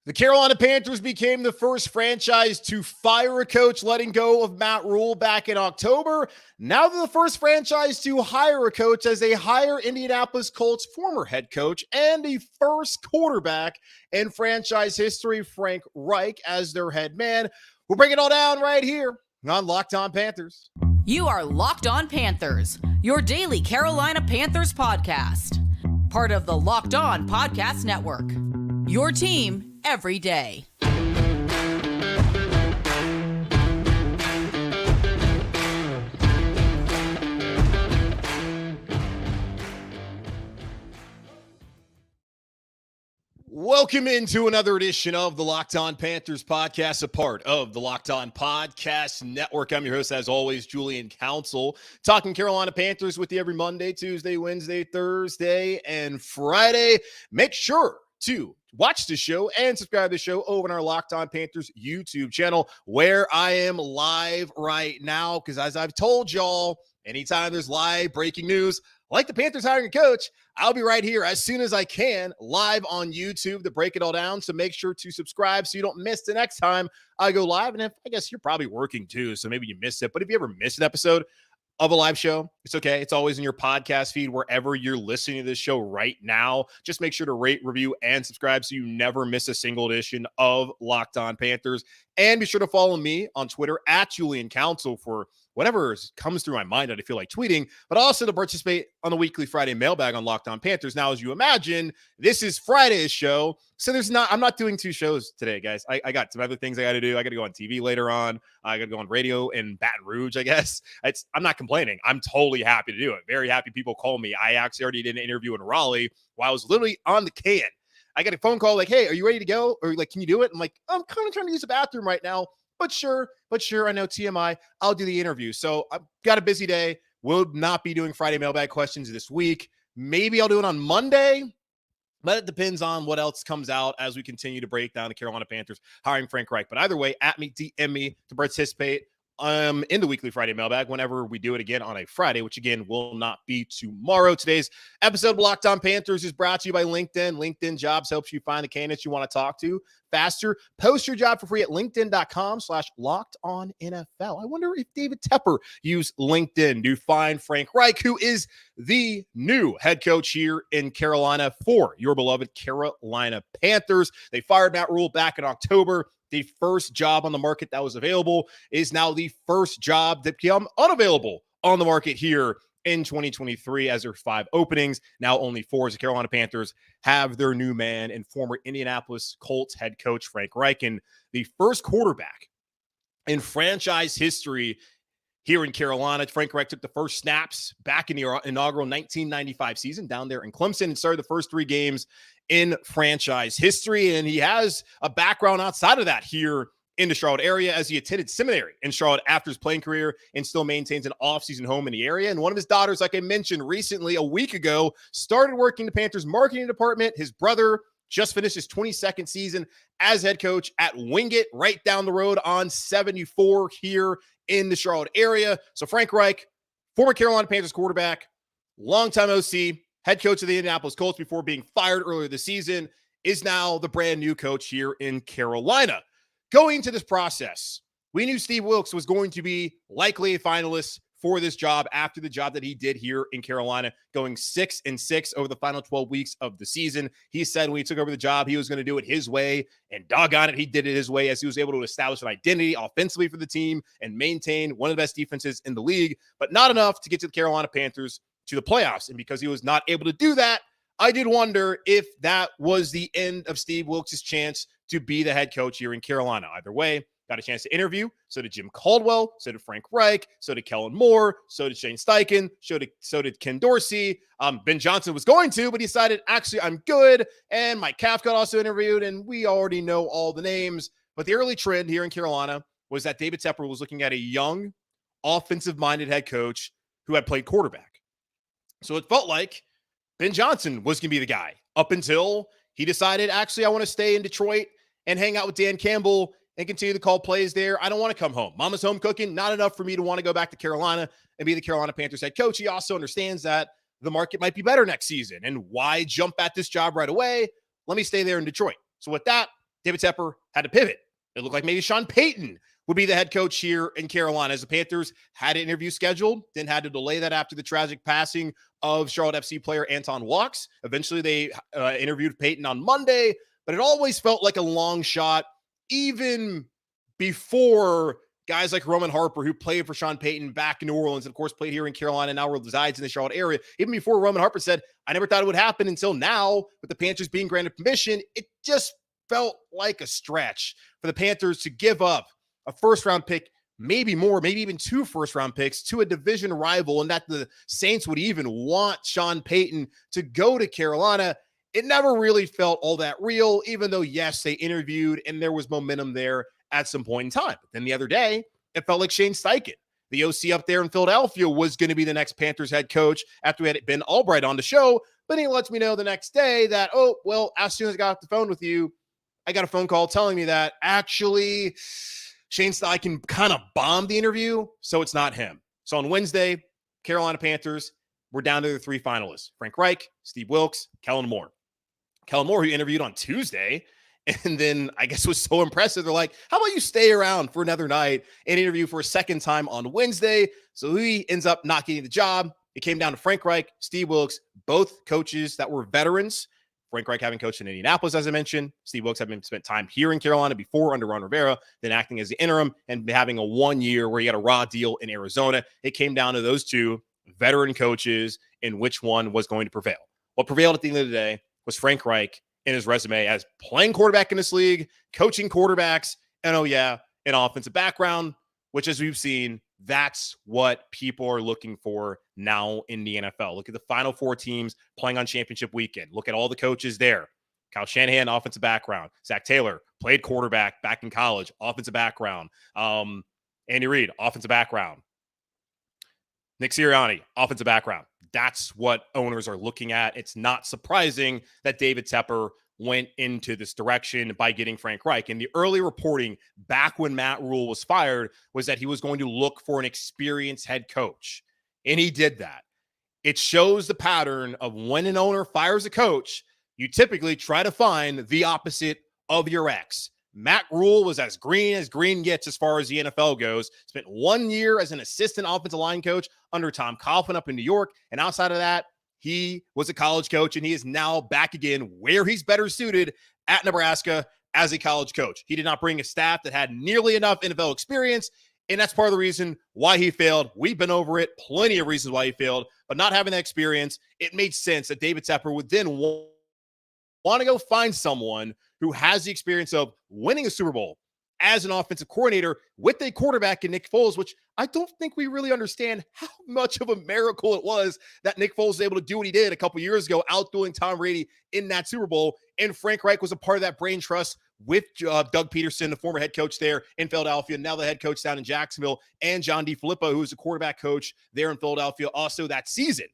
The Carolina Panthers became the first franchise to fire a coach, letting go of Matt Rule back in October. Now they're the first franchise to hire a coach as they hire Indianapolis Colts former head coach and the first quarterback in franchise history, Frank Reich, as their head man. We'll break it all down right here on Locked On Panthers. You are Locked On Panthers, your daily Carolina Panthers podcast. Part of the Locked On Podcast Network. Your team every day. Welcome into another edition of the Locked On Panthers podcast, a part of the Locked On Podcast Network. I'm your host, as always, Julian Council, talking Carolina Panthers with you every Monday, Tuesday, Wednesday, Thursday, and Friday. Make sure to watch the show and subscribe to the show over on our Locked On Panthers YouTube channel, where I am live right now, because as I've told y'all, anytime there's live breaking news, like the Panthers hiring a coach, I'll be right here as soon as I can, live on YouTube to break it all down. So make sure to subscribe so you don't miss the next time I go live. And I guess you're probably working too, so maybe you missed it. But if you ever missed an episode of a live show, it's okay. It's always in your podcast feed, wherever you're listening to this show right now. Just make sure to rate, review, and subscribe so you never miss a single edition of Locked On Panthers. And be sure to follow me on Twitter at Julian Council for whatever comes through my mind that I feel like tweeting, but also to participate on the weekly Friday mailbag on Locked On Panthers. Now, as you imagine, this is Friday's show, so I'm not doing two shows today, guys. I got some other things I got to do. I got to go on TV later on. I got to go on radio in Baton Rouge, I guess. I'm not complaining. I'm totally happy to do it. Very happy people call me. I actually already did an interview in Raleigh while I was literally on the can. I got a phone call like, hey, are you ready to go? Or like, can you do it? I'm like, I'm kind of trying to use the bathroom right now. But sure, I know TMI, I'll do the interview. So I've got a busy day. Will not be doing Friday mailbag questions this week. Maybe I'll do it on Monday, but it depends on what else comes out as we continue to break down the Carolina Panthers hiring Frank Reich. But either way, at me, DM me to participate in the weekly Friday mailbag whenever we do it again on a Friday, which again will not be tomorrow. Today's episode of Locked On Panthers is brought to you by LinkedIn. LinkedIn Jobs helps you find the candidates you want to talk to faster. Post your job for free at linkedin.com/LockedOnNFL. I wonder if David Tepper used LinkedIn to find Frank Reich, who is the new head coach here in Carolina for your beloved Carolina Panthers. They fired Matt Rule back in October. The first job on the market that was available is now the first job that became unavailable on the market here in 2023, as there's 5 openings. Now only 4 as the Carolina Panthers have their new man and former Indianapolis Colts head coach Frank Reich, and the first quarterback in franchise history here in Carolina. Frank Reich took the first snaps back in the inaugural 1995 season down there in Clemson and started the first 3 games in franchise history. And he has a background outside of that here in the Charlotte area, as he attended seminary in Charlotte after his playing career and still maintains an off-season home in the area. And one of his daughters, like I mentioned recently, a week ago, started working in the Panthers marketing department. His brother just finished his 22nd season as head coach at Wingate, right down the road on 74 here in the Charlotte area. So Frank Reich, former Carolina Panthers quarterback, longtime OC, head coach of the Indianapolis Colts before being fired earlier this season, is now the brand new coach here in Carolina. Going into this process, we knew Steve Wilks was going to be likely a finalist for this job after the job that he did here in Carolina, going 6-6 over the final 12 weeks of the season. He said when he took over the job, he was going to do it his way, and doggone it, he did it his way, as he was able to establish an identity offensively for the team and maintain one of the best defenses in the league, but not enough to get to the Carolina Panthers to the playoffs. And because he was not able to do that, I did wonder if that was the end of Steve Wilks' chance to be the head coach here in Carolina. Either way, got a chance to interview. So did Jim Caldwell. So did Frank Reich. So did Kellen Moore. So did Shane Steichen. So did Ken Dorsey. Ben Johnson was going to, but he decided, actually, I'm good. And Mike Cathcart also interviewed, and we already know all the names. But the early trend here in Carolina was that David Tepper was looking at a young, offensive-minded head coach who had played quarterback. So it felt like Ben Johnson was going to be the guy up until he decided, actually, I want to stay in Detroit and hang out with Dan Campbell and continue to call plays there. I don't want to come home. Mama's home cooking, not enough for me to want to go back to Carolina and be the Carolina Panthers head coach. He also understands that the market might be better next season. And why jump at this job right away? Let me stay there in Detroit. So with that, David Tepper had to pivot. It looked like maybe Sean Payton would be the head coach here in Carolina, as the Panthers had an interview scheduled, then had to delay that after the tragic passing of Charlotte FC player Anton Walks. Eventually, they interviewed Payton on Monday, but it always felt like a long shot, even before guys like Roman Harper, who played for Sean Payton back in New Orleans, and of course played here in Carolina, now resides in the Charlotte area. Even before Roman Harper said, I never thought it would happen until now, with the Panthers being granted permission, it just felt like a stretch for the Panthers to give up a first-round pick, maybe more, maybe even 2 first-round picks to a division rival, and that the Saints would even want Sean Payton to go to Carolina. It never really felt all that real, even though, yes, they interviewed and there was momentum there at some point in time. But then the other day, it felt like Shane Steichen, the OC up there in Philadelphia, was going to be the next Panthers head coach after we had Ben Albright on the show. But he lets me know the next day that, oh, well, as soon as I got off the phone with you, I got a phone call telling me that actually Shane Steichen kind of bombed the interview, so it's not him. So on Wednesday, Carolina Panthers, we're down to the 3 finalists: Frank Reich, Steve Wilks, Kellen Moore. Kellen Moore, who interviewed on Tuesday, and then I guess was so impressive, they're like, how about you stay around for another night and interview for a second time on Wednesday? So he ends up not getting the job. It came down to Frank Reich, Steve Wilks, both coaches that were veterans. Frank Reich having coached in Indianapolis, as I mentioned. Steve Wilks having spent time here in Carolina before under Ron Rivera, then acting as the interim and having a 1 year where he had a raw deal in Arizona. It came down to those 2 veteran coaches and which one was going to prevail. What prevailed at the end of the day was Frank Reich in his resume as playing quarterback in this league, coaching quarterbacks, and oh yeah, an offensive background, which, as we've seen, that's what people are looking for now in the NFL. Look at the Final 4 teams playing on championship weekend. Look at all the coaches there. Kyle Shanahan, offensive background. Zach Taylor, played quarterback back in college, offensive background. Andy Reid, offensive background. Nick Sirianni, offensive background. That's what owners are looking at. It's not surprising that David Tepper went into this direction by getting Frank Reich. And the early reporting back when Matt Rule was fired was that he was going to look for an experienced head coach. And he did that. It shows the pattern of when an owner fires a coach, you typically try to find the opposite of your ex. Matt Rule was as green gets as far as the NFL goes. Spent 1 year as an assistant offensive line coach under Tom Coughlin up in New York. And outside of that, he was a college coach, and he is now back again where he's better suited at Nebraska as a college coach. He did not bring a staff that had nearly enough NFL experience, and that's part of the reason why he failed. We've been over it. Plenty of reasons why he failed, but not having that experience, it made sense that David Tepper would then want to go find someone who has the experience of winning a Super Bowl as an offensive coordinator with a quarterback in Nick Foles, which I don't think we really understand how much of a miracle it was that Nick Foles was able to do what he did a couple years ago, outdoing Tom Brady in that Super Bowl. And Frank Reich was a part of that brain trust with Doug Peterson, the former head coach there in Philadelphia, now the head coach down in Jacksonville, and John DeFilippo, who was a quarterback coach there in Philadelphia also that season.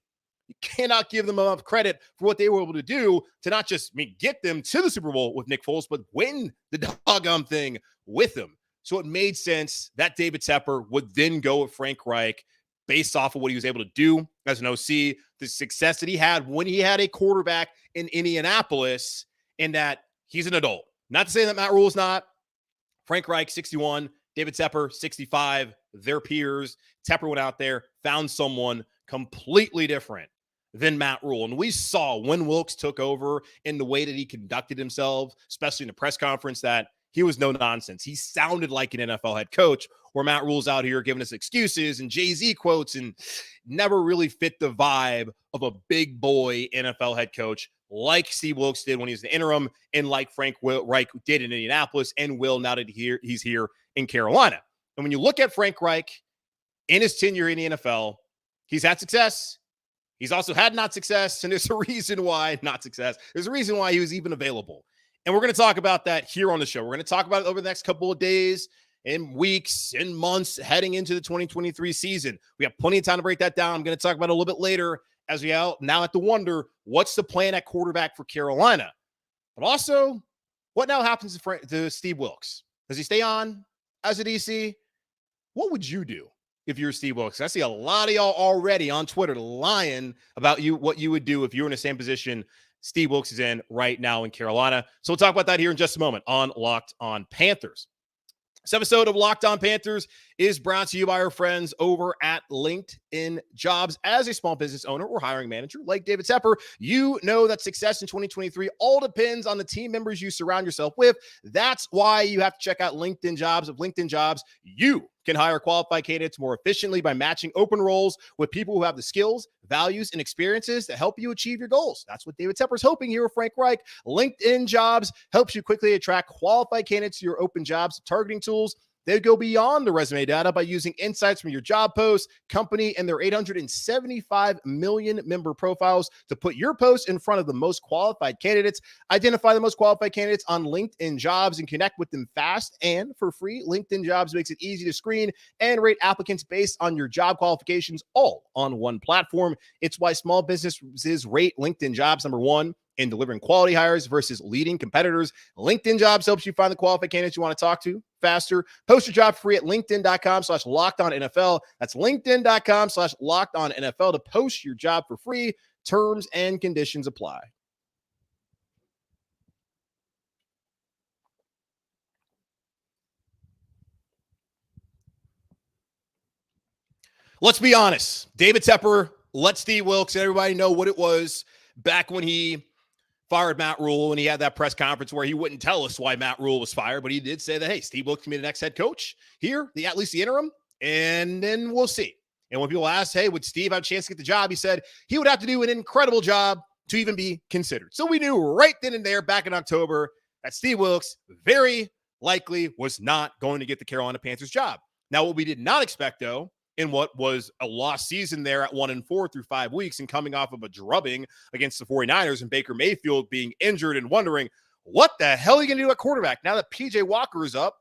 You cannot give them enough credit for what they were able to do to not just get them to the Super Bowl with Nick Foles, but win the doggone thing with him. So it made sense that David Tepper would then go with Frank Reich based off of what he was able to do as an OC, the success that he had when he had a quarterback in Indianapolis, and that he's an adult. Not to say that Matt Rule is not. Frank Reich, 61, David Tepper, 65, their peers. Tepper went out there, found someone completely different than Matt Rule. And we saw when Wilks took over in the way that he conducted himself, especially in the press conference, that he was no nonsense. He sounded like an NFL head coach, where Matt Rule's out here giving us excuses and Jay-Z quotes and never really fit the vibe of a big boy NFL head coach like Steve Wilks did when he was the interim, and like Frank Reich did in Indianapolis and will now that he's here in Carolina. And when you look at Frank Reich in his tenure in the NFL, he's had success. He's also had not success, and there's a reason why not success. There's a reason why he was even available. And we're going to talk about that here on the show. We're going to talk about it over the next couple of days and weeks and months heading into the 2023 season. We have plenty of time to break that down. I'm going to talk about it a little bit later as we now have to wonder, what's the plan at quarterback for Carolina? But also, what now happens to Steve Wilks? Does he stay on as a DC? What would you do if you're Steve Wilks? I see a lot of y'all already on Twitter lying about what you would do if you were in the same position Steve Wilks is in right now in Carolina. So we'll talk about that here in just a moment on Locked On Panthers. This episode of Locked On Panthers is brought to you by our friends over at LinkedIn Jobs. As a small business owner or hiring manager like David Tepper, you know that success in 2023 all depends on the team members you surround yourself with. That's why you have to check out LinkedIn Jobs. With LinkedIn Jobs, you can hire qualified candidates more efficiently by matching open roles with people who have the skills, values, and experiences to help you achieve your goals. That's what David Tepper is hoping here with Frank Reich. LinkedIn Jobs helps you quickly attract qualified candidates to your open jobs targeting tools. They go beyond the resume data by using insights from your job posts, company, and their 875 million member profiles to put your post in front of the most qualified candidates. Identify the most qualified candidates on LinkedIn Jobs and connect with them fast and for free. LinkedIn Jobs makes it easy to screen and rate applicants based on your job qualifications, all on one platform. It's why small businesses rate LinkedIn Jobs number one in delivering quality hires versus leading competitors. LinkedIn Jobs helps you find the qualified candidates you want to talk to faster. Post your job free at linkedin.com/lockedonnfl. That's linkedin.com/lockedonnfl to post your job for free. Terms and conditions apply. Let's be honest. David Tepper let Steve Wilks and everybody know what it was back when he fired Matt Rule, and he had that press conference where he wouldn't tell us why Matt Rule was fired, but he did say that, hey, Steve Wilks can be the next head coach here, at least the interim, and then we'll see. And when people asked, hey, would Steve have a chance to get the job? He said he would have to do an incredible job to even be considered. So we knew right then and there back in October that Steve Wilks very likely was not going to get the Carolina Panthers job. Now, what we did not expect, though, in what was a lost season there at 1-4 through 5 weeks and coming off of a drubbing against the 49ers and Baker Mayfield being injured and wondering, what the hell are you going to do at quarterback now that PJ Walker is up?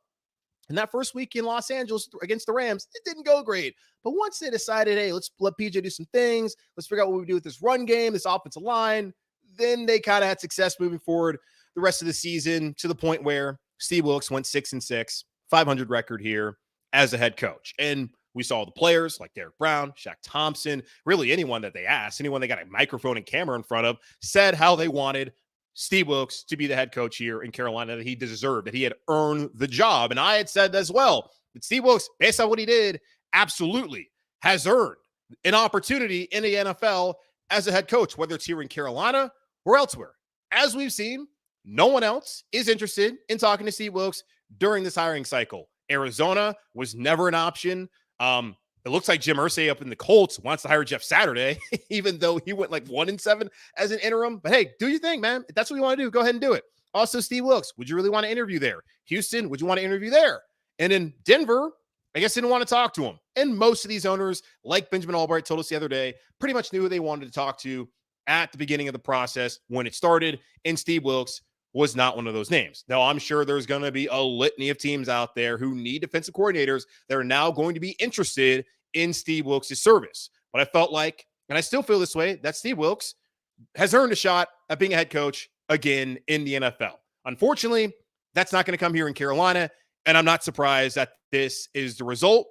And that first week in Los Angeles against the Rams, it didn't go great. But once they decided, hey, let's let PJ do some things, let's figure out what we do with this run game, this offensive line, then they kind of had success moving forward the rest of the season to the point where Steve Wilks went 6-6, 500 record here as a head coach. And we saw the players like Derek Brown, Shaq Thompson, really anyone that they asked, anyone they got a microphone and camera in front of, said how they wanted Steve Wilks to be the head coach here in Carolina, that he deserved, that he had earned the job. And I had said as well that Steve Wilks, based on what he did, absolutely has earned an opportunity in the NFL as a head coach, whether it's here in Carolina or elsewhere. As we've seen, no one else is interested in talking to Steve Wilks during this hiring cycle. Arizona was never an option. It looks like Jim Irsay up in the Colts wants to hire Jeff Saturday, even though he went like 1-7 as an interim. But hey, do your thing, man. If that's what you want to do, go ahead and do it. Also, Steve Wilks, would you really want to interview there? Houston, would you want to interview there? And in Denver, I guess didn't want to talk to him. And most of these owners, like Benjamin Albright told us the other day, pretty much knew who they wanted to talk to at the beginning of the process when it started. And Steve Wilks was not one of those names. Now, I'm sure there's going to be a litany of teams out there who need defensive coordinators that are now going to be interested in Steve Wilks' service. But I felt like, and I still feel this way, that Steve Wilks has earned a shot at being a head coach again in the NFL. Unfortunately, that's not going to come here in Carolina, and I'm not surprised that this is the result.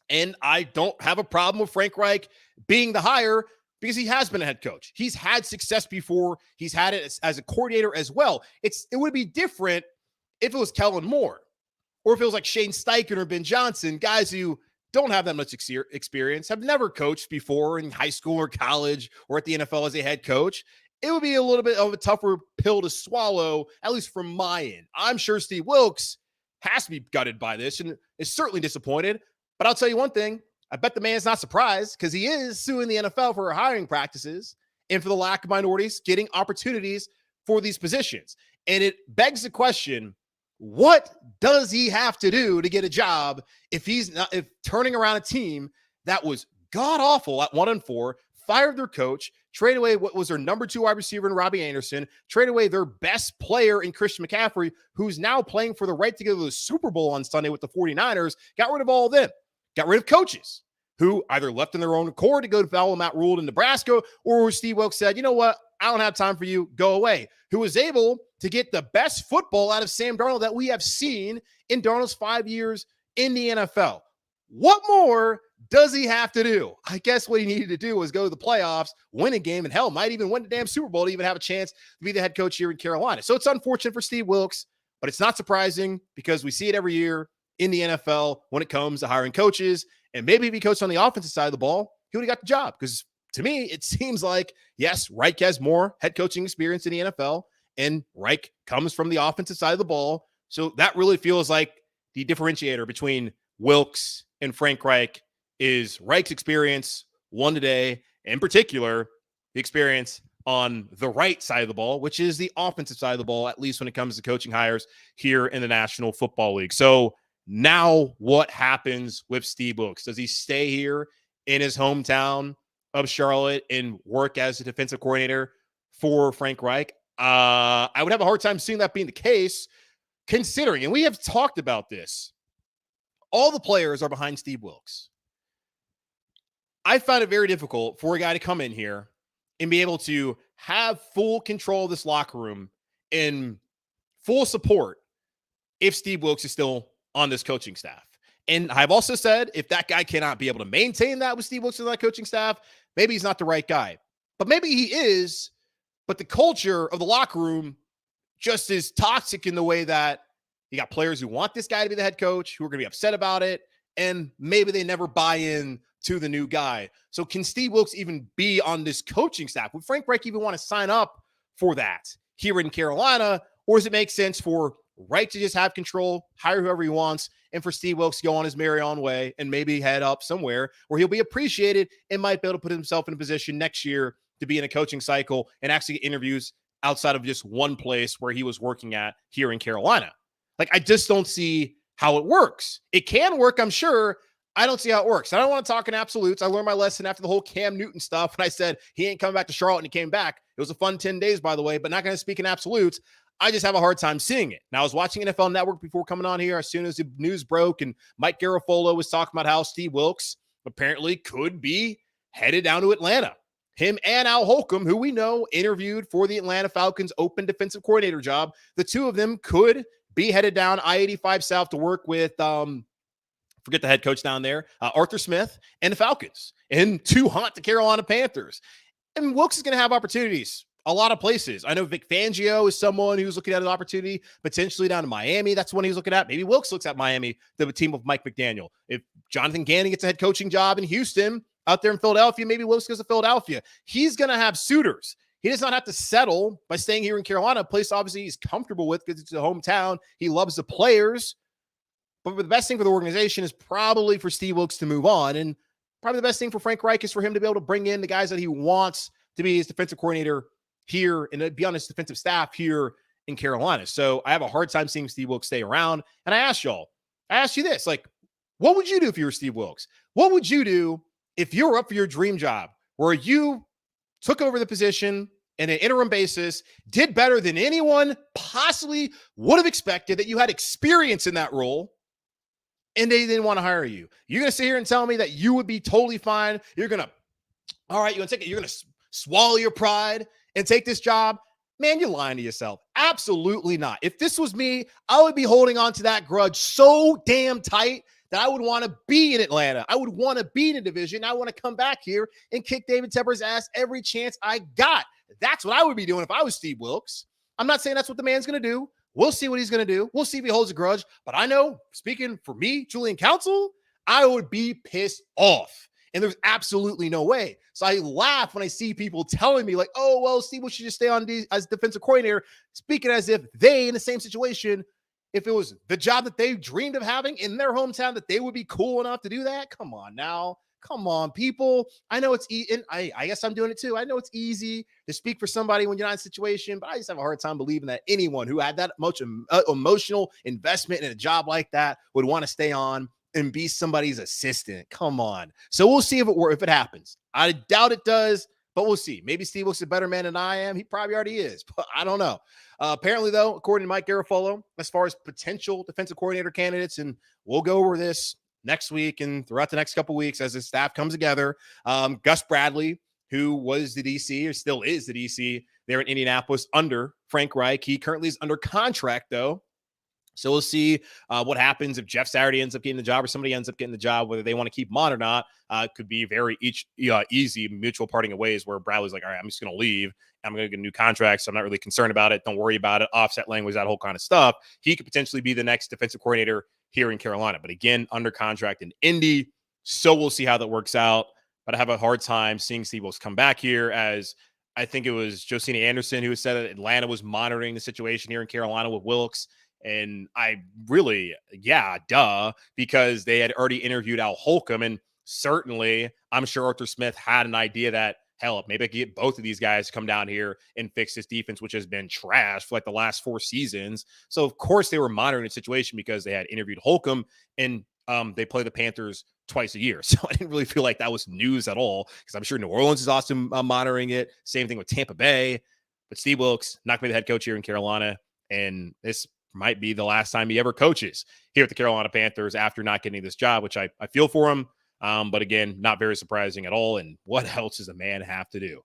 And I don't have a problem with Frank Reich being the hire, because he has been a head coach. He's had success before. He's had it as a coordinator as well. It would be different if it was Kellen Moore, or if it was like Shane Steichen or Ben Johnson, guys who don't have that much experience, have never coached before in high school or college or at the NFL as a head coach. It would be a little bit of a tougher pill to swallow, at least from my end. I'm sure Steve Wilks has to be gutted by this and is certainly disappointed. But I'll tell you one thing. I bet the man's not surprised, because he is suing the NFL for hiring practices and for the lack of minorities getting opportunities for these positions. And it begs the question, what does he have to do to get a job if turning around a team that was god awful at 1-4, fired their coach, trade away what was their number 2 wide receiver in Robbie Anderson, trade away their best player in Christian McCaffrey, who's now playing for the right to go to the Super Bowl on Sunday with the 49ers, got rid of all of them. Got rid of coaches who either left in their own accord to go to follow Matt Rule in Nebraska, or Steve Wilks said, you know what, I don't have time for you, go away. Who was able to get the best football out of Sam Darnold that we have seen in Darnold's 5 years in the NFL. What more does he have to do? I guess what he needed to do was go to the playoffs, win a game, and hell, might even win the damn Super Bowl to even have a chance to be the head coach here in Carolina. So it's unfortunate for Steve Wilks, but it's not surprising because we see it every year in the NFL when it comes to hiring coaches. And maybe if he coached on the offensive side of the ball, he would have got the job. Because to me, it seems like, yes, Reich has more head coaching experience in the NFL, and Reich comes from the offensive side of the ball. So that really feels like the differentiator between Wilks and Frank Reich is Reich's experience one today, in particular, the experience on the right side of the ball, which is the offensive side of the ball, at least when it comes to coaching hires here in the National Football League. So now what happens with Steve Wilks? Does he stay here in his hometown of Charlotte and work as a defensive coordinator for Frank Reich? I would have a hard time seeing that being the case, considering, and we have talked about this, all the players are behind Steve Wilks. I found it very difficult for a guy to come in here and be able to have full control of this locker room and full support if Steve Wilks is still on this coaching staff. And I've also said, if that guy cannot be able to maintain that with Steve Wilks on that coaching staff, maybe he's not the right guy. But maybe he is, but the culture of the locker room just is toxic in the way that you got players who want this guy to be the head coach, who are going to be upset about it, and maybe they never buy in to the new guy. So can Steve Wilks even be on this coaching staff? Would Frank Reich even want to sign up for that here in Carolina? Or does it make sense for Reich to just have control, hire whoever he wants, and for Steve Wilks to go on his merry own way and maybe head up somewhere where he'll be appreciated and might be able to put himself in a position next year to be in a coaching cycle and actually get interviews outside of just one place where he was working at here in Carolina? Like, I just don't see how it works. It can work, I'm sure. I don't see how it works. I don't want to talk in absolutes. I learned my lesson after the whole Cam Newton stuff when I said he ain't coming back to Charlotte and he came back. It was a fun 10 days, by the way, but not going to speak in absolutes. I just have a hard time seeing it. Now, I was watching NFL Network before coming on here as soon as the news broke, and Mike Garafolo was talking about how Steve Wilks apparently could be headed down to Atlanta. Him and Al Holcomb, who we know interviewed for the Atlanta Falcons open defensive coordinator job, the two of them could be headed down I-85 South to work with, forget the head coach down there, Arthur Smith and the Falcons, and to haunt the Carolina Panthers. And Wilks is going to have opportunities a lot of places. I know Vic Fangio is someone who's looking at an opportunity potentially down to Miami. That's one he's looking at. Maybe Wilks looks at Miami, the team of Mike McDaniel. If Jonathan Gannon gets a head coaching job in Houston, out there in Philadelphia, maybe Wilks goes to Philadelphia. He's going to have suitors. He does not have to settle by staying here in Carolina, a place obviously he's comfortable with because it's a hometown. He loves the players. But the best thing for the organization is probably for Steve Wilks to move on. And probably the best thing for Frank Reich is for him to be able to bring in the guys that he wants to be his defensive coordinator here and be on his defensive staff here in Carolina. So I have a hard time seeing Steve Wilks stay around. And I asked you this, like, what would you do if you were Steve Wilks? What would you do if you were up for your dream job where you took over the position in an interim basis, did better than anyone possibly would have expected, that you had experience in that role, and they didn't want to hire you? You're going to sit here and tell me that you would be totally fine? You're going to, all right, you're going to swallow your pride and take this job? Man, you're lying to yourself. Absolutely not. If this was me, I would be holding on to that grudge so damn tight that I would want to be in Atlanta. I would want to be in a division. I want to come back here and kick David Tepper's ass every chance I got. That's what I would be doing if I was Steve Wilks. I'm not saying that's what the man's going to do. We'll see what he's going to do. We'll see if he holds a grudge. But I know, speaking for me, Julian Council, I would be pissed off. And there's absolutely no way. So I laugh when I see people telling me like, oh, well, Steve Wilks should just stay on as defensive coordinator, speaking as if they in the same situation, if it was the job that they dreamed of having in their hometown, that they would be cool enough to do that. Come on now. Come on, people. I know it's easy. I guess I'm doing it too. I know it's easy to speak for somebody when you're not in a situation, but I just have a hard time believing that anyone who had that much emotional investment in a job like that would want to stay on and be somebody's assistant. Come on. So we'll see if it happens. I doubt it does, but we'll see. Maybe Steve Wilks is a better man than I am. He probably already is, but I don't know. Apparently, though, according to Mike Garafolo, as far as potential defensive coordinator candidates, and we'll go over this next week and throughout the next couple of weeks as the staff comes together, Gus Bradley, who was the DC or still is the DC there in Indianapolis under Frank Reich. He currently is under contract, though, So we'll see what happens if Jeff Saturday ends up getting the job or somebody ends up getting the job, whether they want to keep him on or not. Could be very easy mutual parting of ways where Bradley's like, all right, I'm just going to leave. I'm going to get a new contract, so I'm not really concerned about it. Don't worry about it. Offset language, that whole kind of stuff. He could potentially be the next defensive coordinator here in Carolina. But again, under contract in Indy. So we'll see how that works out. But I have a hard time seeing Steve Wilks come back here, as I think it was Josina Anderson who said that Atlanta was monitoring the situation here in Carolina with Wilks. And I really, because they had already interviewed Al Holcomb. And certainly, I'm sure Arthur Smith had an idea that, hell, maybe I could get both of these guys to come down here and fix this defense, which has been trash for like the last 4 seasons. So, of course, they were monitoring the situation because they had interviewed Holcomb, and they play the Panthers twice a year. So I didn't really feel like that was news at all, because I'm sure New Orleans is also monitoring it. Same thing with Tampa Bay. But Steve Wilks not going to be the head coach here in Carolina. And this might be the last time he ever coaches here at the Carolina Panthers after not getting this job, which I feel for him. But again, not very surprising at all. And what else does a man have to do?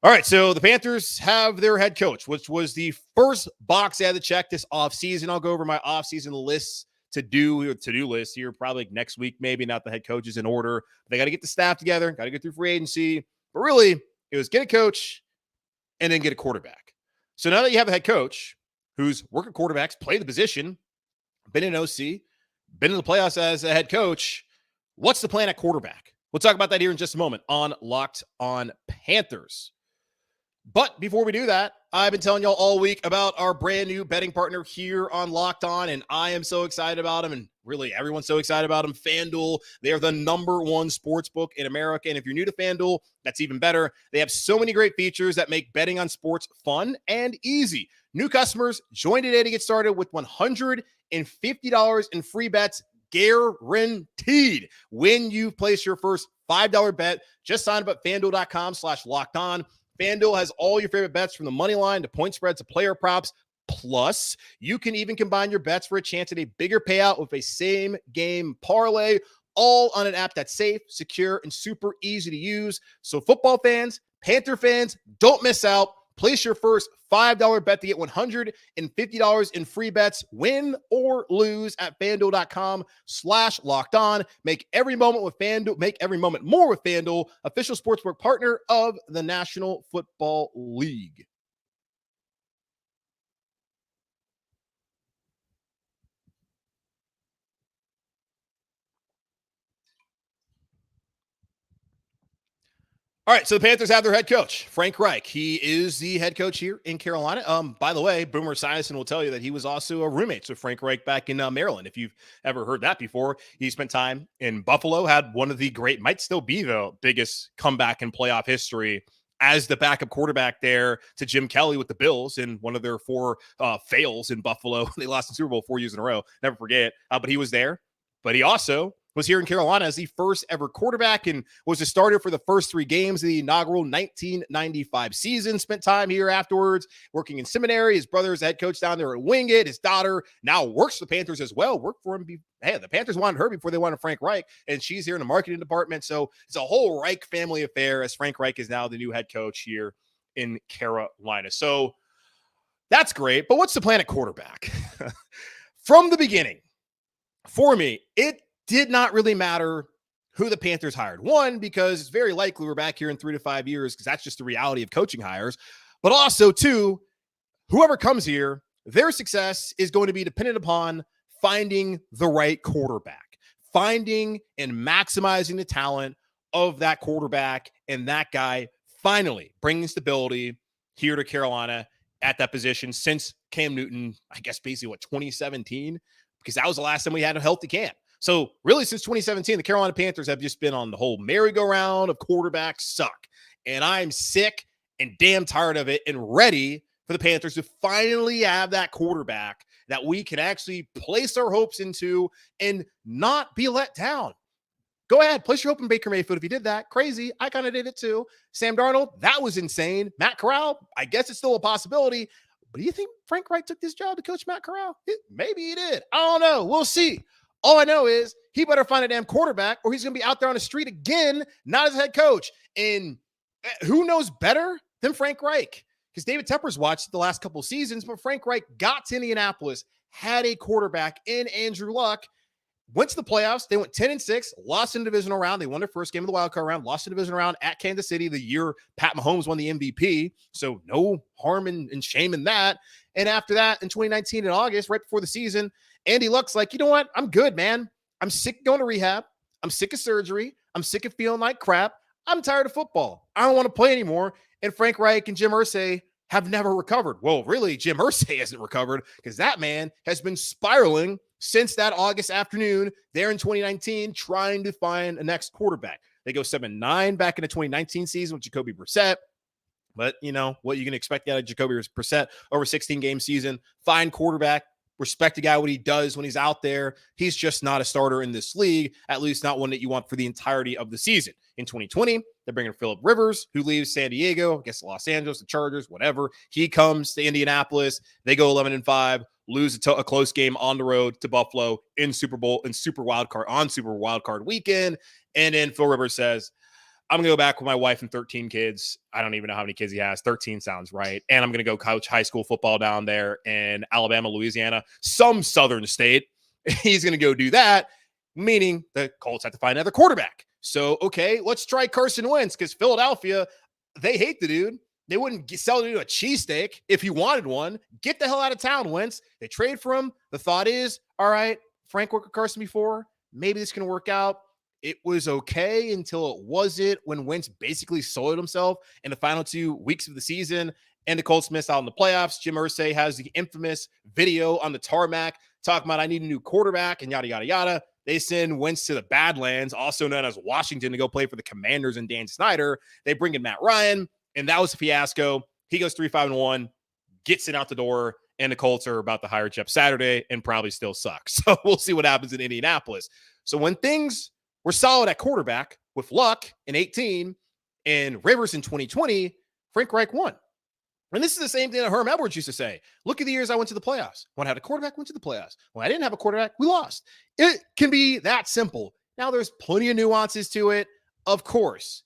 All right, so the Panthers have their head coach, which was the first box I had to check this offseason. I'll go over my offseason lists to-do list here probably next week, maybe. Not the head coaches in order. They got to get the staff together, got to get through free agency. But really, it was get a coach and then get a quarterback. So now that you have a head coach who's working quarterbacks, play the position, been an OC, been in the playoffs as a head coach, what's the plan at quarterback? We'll talk about that here in just a moment on Locked On Panthers. But before we do that, I've been telling y'all all week about our brand new betting partner here on Locked On, and I am so excited about them, and really everyone's so excited about them. FanDuel, they are the #1 sports book in America, and if you're new to FanDuel, that's even better. They have so many great features that make betting on sports fun and easy. New customers, join today to get started with $150 in free bets guaranteed when you place your first $5 bet. Just sign up at FanDuel.com/lockedon. FanDuel has all your favorite bets, from the money line to point spreads to player props. Plus, you can even combine your bets for a chance at a bigger payout with a same game parlay, all on an app that's safe, secure, and super easy to use. So football fans, Panther fans, don't miss out. Place your first $5 bet to get $150 in free bets, win or lose, at FanDuel.com/lockedon. Make every moment with FanDuel. Make every moment more with FanDuel, official sportsbook partner of the National Football League. All right, so the Panthers have their head coach, Frank Reich. He is the head coach here in Carolina. By the way, Boomer Esiason will tell you that he was also a roommate with Frank Reich back in Maryland. If you've ever heard that before, he spent time in Buffalo, had one of the great, might still be the biggest comeback in playoff history as the backup quarterback there to Jim Kelly with the Bills in one of their 4 fails in Buffalo. They lost the Super Bowl 4 years in a row. Never forget. But he was there. But he also was here in Carolina as the first ever quarterback and was a starter for the first 3 games of the inaugural 1995 season. Spent time here afterwards working in seminary. His brother is the head coach down there at Wingate. His daughter now works for the Panthers as well. Worked for him. Hey, the Panthers wanted her before they wanted Frank Reich, and she's here in the marketing department. So it's a whole Reich family affair, as Frank Reich is now the new head coach here in Carolina. So that's great. But what's the plan at quarterback? From the beginning, for me, it did not really matter who the Panthers hired. One, because it's very likely we're back here in 3 to 5 years, because that's just the reality of coaching hires. But also, two, whoever comes here, their success is going to be dependent upon finding the right quarterback, finding and maximizing the talent of that quarterback, and that guy finally bringing stability here to Carolina at that position since Cam Newton, I guess basically 2017, because that was the last time we had a healthy Cam. So really, since 2017, the Carolina Panthers have just been on the whole merry-go-round of quarterbacks suck. And I'm sick and damn tired of it and ready for the Panthers to finally have that quarterback that we can actually place our hopes into and not be let down. Go ahead, place your hope in Baker Mayfield. If you did that, crazy. I kind of did it too. Sam Darnold, that was insane. Matt Corral, I guess it's still a possibility. But do you think Frank Reich took this job to coach Matt Corral? Maybe he did. I don't know. We'll see. All I know is he better find a damn quarterback or he's going to be out there on the street again, not as a head coach. And who knows better than Frank Reich? Because David Tepper's watched the last couple of seasons, but Frank Reich got to Indianapolis, had a quarterback in Andrew Luck. Went to the playoffs. They went 10-6, lost in the divisional round. They won their first game of the wild card round, lost in the divisional round at Kansas City the year Pat Mahomes won the MVP. So no harm and shame in that. And after that, in 2019 in August, right before the season, Andy Luck's like, you know what? I'm good, man. I'm sick of going to rehab. I'm sick of surgery. I'm sick of feeling like crap. I'm tired of football. I don't want to play anymore. And Frank Reich and Jim Irsay have never recovered. Well, really, Jim Irsay hasn't recovered because that man has been spiraling since that August afternoon there in 2019, trying to find a next quarterback. They go 7-9 back in the 2019 season with Jacoby Brissett. But, you know, what you can expect out of Jacoby Brissett over 16-game season. Fine quarterback. Respect the guy, what he does when he's out there. He's just not a starter in this league, at least not one that you want for the entirety of the season. In 2020, they're bringing Phillip Rivers, who leaves San Diego, I guess Los Angeles, the Chargers, whatever. He comes to Indianapolis. They go 11-5, lose a close game on the road to Buffalo in Super Wild Card weekend. And then Phil Rivers says, I'm going to go back with my wife and 13 kids. I don't even know how many kids he has. 13 sounds right. And I'm going to go coach high school football down there in Alabama, Louisiana, some southern state. He's going to go do that, meaning the Colts have to find another quarterback. So, okay, let's try Carson Wentz because Philadelphia, they hate the dude. They wouldn't sell the dude a cheesesteak if he wanted one. Get the hell out of town, Wentz. They trade for him. The thought is, all right, Frank worked with Carson before. Maybe this can work out. It was okay until it wasn't, when Wentz basically soiled himself in the final 2 weeks of the season and the Colts missed out in the playoffs. Jim Irsay has the infamous video on the tarmac talking about, I need a new quarterback and yada, yada, yada. They send Wentz to the Badlands, also known as Washington, to go play for the Commanders and Dan Snyder. They bring in Matt Ryan, and that was a fiasco. He goes 3-5-1, gets it out the door, and the Colts are about to hire Jeff Saturday and probably still suck. So we'll see what happens in Indianapolis. So when things were solid at quarterback with Luck in 18 and Rivers in 2020, Frank Reich won. And this is the same thing that Herm Edwards used to say. Look at the years I went to the playoffs. When I had a quarterback, went to the playoffs. When I didn't have a quarterback, we lost. It can be that simple. Now, there's plenty of nuances to it, of course.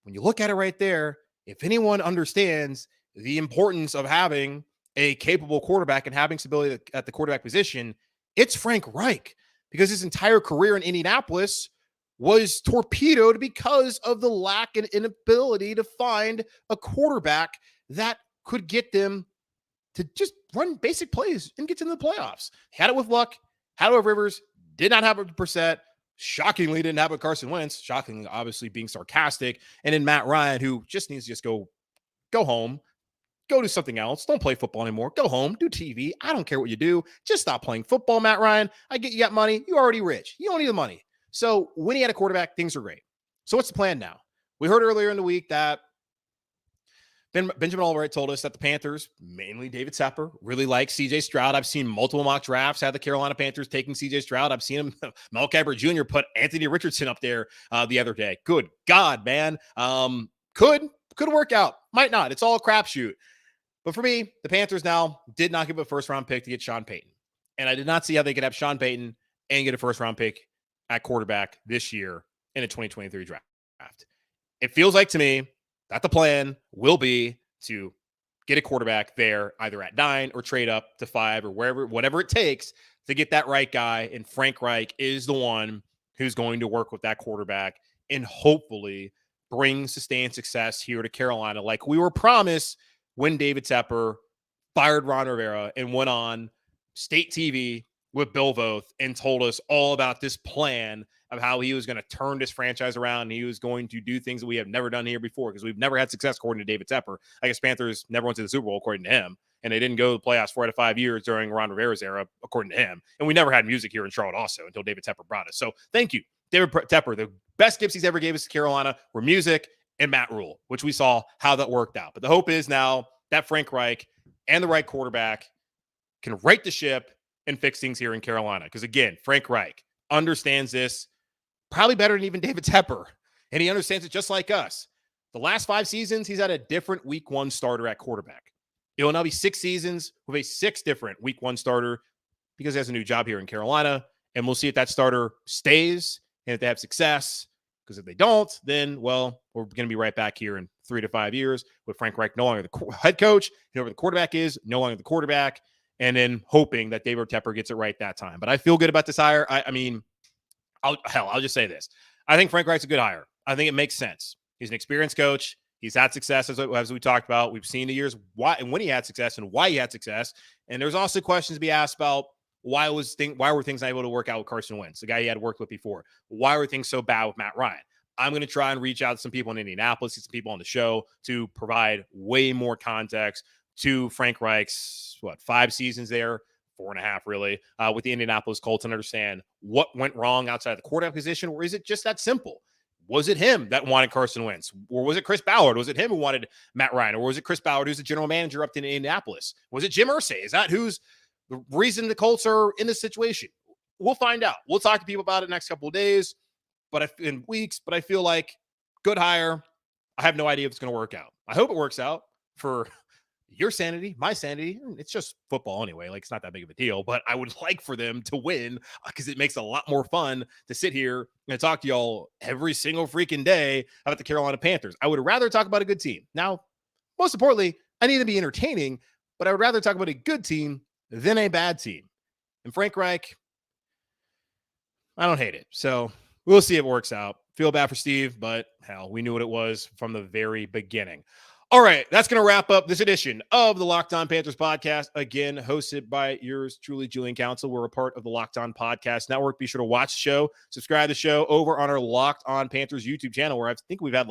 When you look at it right there, if anyone understands the importance of having a capable quarterback and having stability at the quarterback position, it's Frank Reich, because his entire career in Indianapolis was torpedoed because of the lack and inability to find a quarterback that could get them to just run basic plays and get to the playoffs. Had it with Luck, had it with Rivers, did not have it with Brissett, shockingly didn't have it with Carson Wentz, shockingly, obviously being sarcastic, and then Matt Ryan, who just needs to just go home, go do something else. Don't play football anymore. Go home, do TV. I don't care what you do. Just stop playing football, Matt Ryan. I get you got money. You're already rich. You don't need the money. So when he had a quarterback, things are great. So what's the plan now? We heard earlier in the week that Benjamin Allbright told us that the Panthers, mainly David Tepper, really like C.J. Stroud. I've seen multiple mock drafts had the Carolina Panthers taking C.J. Stroud. I've seen him, Mel Kiper Jr. put Anthony Richardson up there the other day. Good God, man. Could work out. Might not. It's all a crapshoot. But for me, the Panthers now did not give a first-round pick to get Sean Payton. And I did not see how they could have Sean Payton and get a first-round pick at quarterback this year in a 2023 draft. It feels like to me that the plan will be to get a quarterback there either at 9 or trade up to 5 or whatever it takes to get that right guy. And Frank Reich is the one who's going to work with that quarterback and hopefully bring sustained success here to Carolina, like we were promised when David Tepper fired Ron Rivera and went on state TV with Bill Voth and told us all about this plan of how he was going to turn this franchise around and he was going to do things that we have never done here before, because we've never had success according to David Tepper. I guess Panthers never went to the Super Bowl according to him, and they didn't go to the playoffs 4 out of 5 years during Ron Rivera's era according to him. And we never had music here in Charlotte also until David Tepper brought us. So thank you, David Tepper. The best gifts he's ever gave us to Carolina were music and Matt Rule, which we saw how that worked out. But the hope is now that Frank Reich and the right quarterback can right the ship and fix things here in Carolina. Because again, Frank Reich understands this probably better than even David Tepper. And he understands it just like us. The last 5 seasons, he's had a different week 1 starter at quarterback. It will now be 6 seasons with a 6 different week 1 starter because he has a new job here in Carolina. And we'll see if that starter stays and if they have success. Because if they don't, then, well, we're going to be right back here in 3 to 5 years with Frank Reich no longer the head coach. Whoever the quarterback is, no longer the quarterback. and then hoping that David Tepper gets it right that time. But I feel good about this hire. I mean, I'll just say this. I think Frank Reich's a good hire. I think it makes sense. He's an experienced coach. He's had success, as we talked about. We've seen the years why and when he had success and why he had success. And there's also questions to be asked about why were things not able to work out with Carson Wentz, the guy he had worked with before? Why were things so bad with Matt Ryan? I'm going to try and reach out to some people in Indianapolis, get some people on the show to provide way more context to Frank Reich's, 5 seasons there, 4.5 really, with the Indianapolis Colts, and understand what went wrong outside of the quarterback position, or is it just that simple? Was it him that wanted Carson Wentz? Or was it Chris Ballard? Was it him who wanted Matt Ryan? Or was it Chris Ballard, who's the general manager up in Indianapolis? Was it Jim Irsay? Is that who's the reason the Colts are in this situation? We'll find out. We'll talk to people about it next couple of days, in weeks. But I feel like good hire. I have no idea if it's going to work out. I hope it works out for your sanity, my sanity. It's just football anyway. Like, it's not that big of a deal, but I would like for them to win because it makes it a lot more fun to sit here and talk to y'all every single freaking day about the Carolina Panthers. I would rather talk about a good team. Now, most importantly, I need to be entertaining, but I would rather talk about a good team than a bad team. And Frank Reich, I don't hate it. So we'll see if it works out. Feel bad for Steve, but hell, we knew what it was from the very beginning. All right, that's going to wrap up this edition of the Locked On Panthers podcast, again, hosted by yours truly, Julian Council. We're a part of the Locked On Podcast Network. Be sure to watch the show, subscribe to the show over on our Locked On Panthers YouTube channel, where I think we've had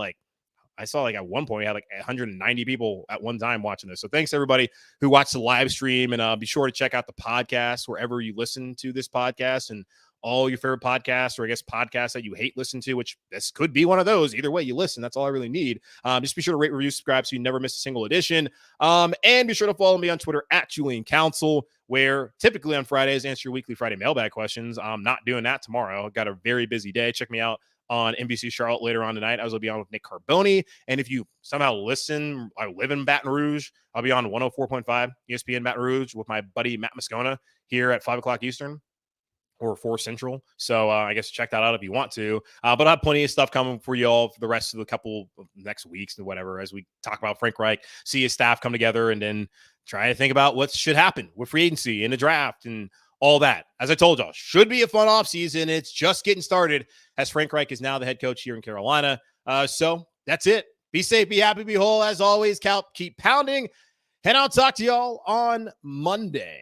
I saw at one point we had 190 people at one time watching this. So thanks everybody who watched the live stream, and be sure to check out the podcast wherever you listen to this podcast, and all your favorite podcasts, or I guess podcasts that you hate listen to, which this could be one of those. Either way you listen, that's all I really need. Just be sure to rate, review, subscribe so you never miss a single edition. And be sure to follow me on Twitter at Julian Council, where typically on Fridays answer your weekly Friday mailbag questions. I'm not doing that tomorrow. I've got a very busy day. Check me out on NBC Charlotte later on tonight. I was going to be on with Nick Carboni. And if you somehow listen, I live in Baton Rouge, I'll be on 104.5 ESPN Baton Rouge with my buddy Matt Moscona here at 5 o'clock Eastern. Or 4 Central. So I guess check that out if you want to. But I have plenty of stuff coming for you all for the rest of the couple of next weeks and whatever, as we talk about Frank Reich, see his staff come together, and then try to think about what should happen with free agency and the draft and all that. As I told y'all, should be a fun offseason. It's just getting started, as Frank Reich is now the head coach here in Carolina. So that's it. Be safe, be happy, be whole. As always, keep pounding. And I'll talk to y'all on Monday.